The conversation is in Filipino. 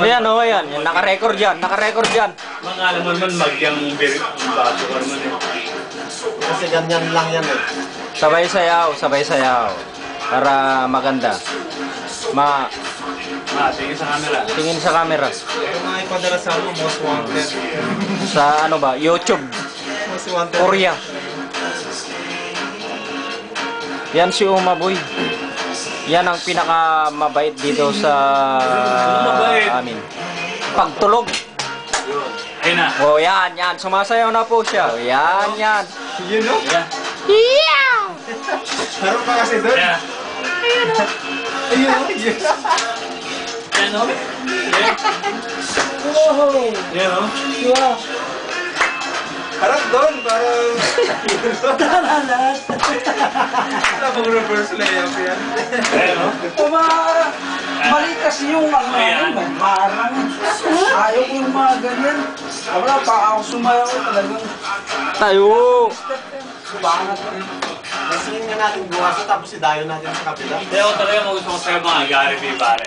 Ayan o, ayan. Naka-record yan. Naka-record yan. Mga alam naman magyang baso ka naman eh. Kasi ganyan lang yan eh. Sabay sayaw, sabay sayaw. Para maganda. Tingin sa camera. Tingin sa camera. Yung mga ipadala sa ano, most wanted. Sa ano ba? YouTube. Most wanted. Korea. Yan si Umaboy. Yan ang pinakamabait dito sa amin. Pagtulog. Ayun na. Oh, yan, yan. Sumasayaw na po siya. Yan, yan. Yun no? Yeah. Yeah! Meron pa kasi doon. Yeah. Ayun no? Ayun. Yan o. Wow! Yan o. Wow! Harap doon, parang... Wala bang reverse layup yan? Yan o. Mali kasi yung ano Ayan. yun, parang ayaw ko yung mga ganyan. Wala pa ako sumayaw talagang Tayo! banat. Nasingin nga natin buwaso tapos idayo natin sa kapila. Hindi ako talaga magusto ko sa mga Gary V. Pare.